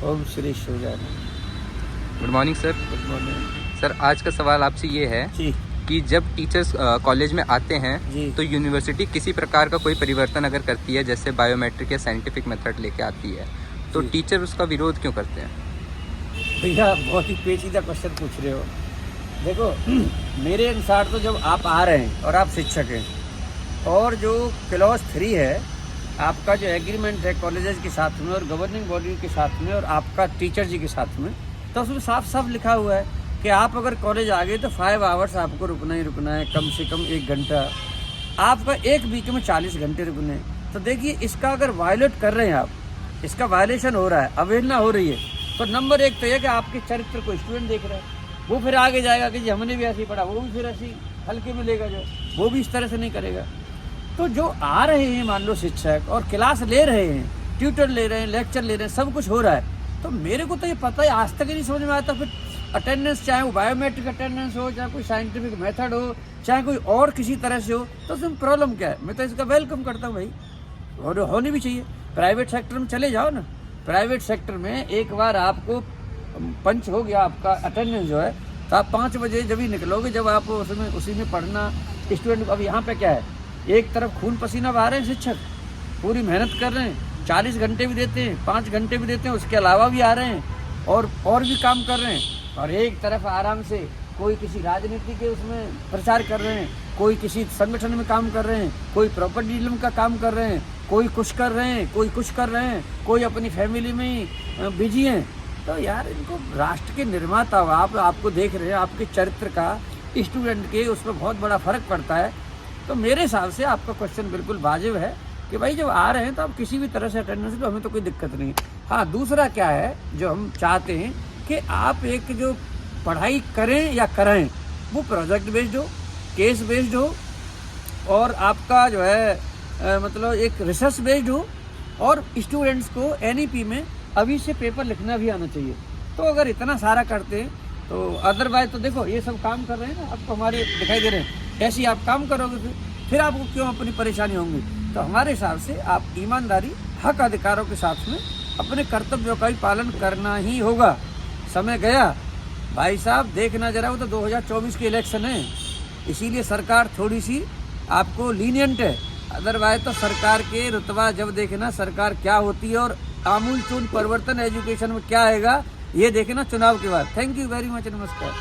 ओम Shri Shivray. Good morning sir. Good morning sir आज का सवाल आपसे ये है जी। कि जब टीचर्स कॉलेज में आते हैं जी। तो यूनिवर्सिटी किसी प्रकार का कोई परिवर्तन अगर करती है, जैसे बायोमेट्रिक या साइंटिफिक मेथड लेके आती है, तो जी। टीचर उसका विरोध क्यों करते हैं? भैया बहुत ही पेचीदा क्वेश्चन पूछ रहे हो। देखो मेरे अनुसार तो जब आप आ रहे हैं और आप शिक्षक हैं और जो क्लॉज 3 है आपका, जो एग्रीमेंट है कॉलेजेस के साथ में और गवर्निंग बॉडी के साथ में और आपका टीचर जी के साथ में, तो उसमें साफ साफ लिखा हुआ है कि आप अगर कॉलेज आ गए तो 5 आवर्स आपको रुकना ही रुकना है, कम से कम 1 घंटा। आपका एक वीक में 40 घंटे रुकने हैं। तो देखिए इसका अगर वायलेट कर रहे हैं आप, इसका वायलेशन हो रहा है, अवहेलना हो रही है, तो नंबर 1 तो यह कि आपके चरित्र को स्टूडेंट देख रहा है, वो फिर आगे जाएगा कि जी हमने भी ऐसे ही पढ़ा, वो भी फिर ऐसे ही हल्के में लेगा, जो वो भी इस तरह से नहीं करेगा। तो जो आ रहे हैं मान लो शिक्षक और क्लास ले रहे हैं, ट्यूटर ले रहे हैं, लेक्चर ले रहे हैं, सब कुछ हो रहा है, तो मेरे को तो ये पता है, आज तक नहीं समझ में आता फिर अटेंडेंस, चाहे वो बायोमेट्रिक अटेंडेंस हो, चाहे कोई साइंटिफिक मेथड हो, चाहे कोई और किसी तरह से हो, तो उसमें प्रॉब्लम क्या है? मैं तो इसका वेलकम करता हूँ भाई, और होनी भी चाहिए। प्राइवेट सेक्टर में चले जाओ ना, प्राइवेट सेक्टर में एक बार आपको पंच हो गया आपका अटेंडेंस जो है, तो आप 5 बजे जब ही निकलोगे, जब आप उसमें उसी में पढ़ना स्टूडेंट। अब यहाँ पे क्या है, एक तरफ खून पसीना बहा रहे हैं शिक्षक, पूरी मेहनत कर रहे हैं, 40 घंटे भी देते हैं, 5 घंटे भी देते हैं, उसके अलावा भी आ रहे हैं और भी काम कर रहे हैं, और एक तरफ आराम से कोई किसी राजनीति के उसमें प्रचार कर रहे हैं, कोई किसी संगठन में काम कर रहे हैं, कोई प्रॉपर्टी डीलिंग का काम कर रहे हैं, कोई कुछ कर रहे हैं, कोई कुछ कर रहे हैं, कोई अपनी फैमिली में ही बिजी हैं। तो यार इनको राष्ट्र के निर्माता हो आप, आपको देख रहे हैं, आपके चरित्र का स्टूडेंट के उसमें बहुत बड़ा फर्क पड़ता है। तो मेरे हिसाब से आपका क्वेश्चन बिल्कुल वाजिब है कि भाई जब आ रहे हैं तो आप किसी भी तरह से अटेंडेंस दो, हमें तो कोई दिक्कत नहीं है। हाँ, दूसरा क्या है जो हम चाहते हैं कि आप एक जो पढ़ाई करें या कराएं वो प्रोजेक्ट बेस्ड हो, केस बेस्ड हो, और आपका जो है मतलब एक रिसर्च बेस्ड हो, और स्टूडेंट्स को एनईपी में अभी से पेपर लिखना भी आना चाहिए। तो अगर इतना सारा करते हैं तो अदरवाइज तो देखो ये सब काम कर रहे हैं ना, आपको हमारे दिखाई दे रहे हैं, ऐसे ही आप काम करोगे फिर आपको क्यों अपनी परेशानी होंगी। तो हमारे हिसाब से आप ईमानदारी, हक अधिकारों के साथ में अपने कर्तव्यों का ही पालन करना ही होगा। समय गया भाई साहब, देखना जरा, वो तो 2024 के इलेक्शन है, इसीलिए सरकार थोड़ी सी आपको लीनियंट है, अदरवाइज तो सरकार के रुतबा जब देखना सरकार क्या होती है और आमूल चूल परिवर्तन एजुकेशन में क्या आएगा ये देखना चुनाव के बाद। थैंक यू वेरी मच, नमस्कार।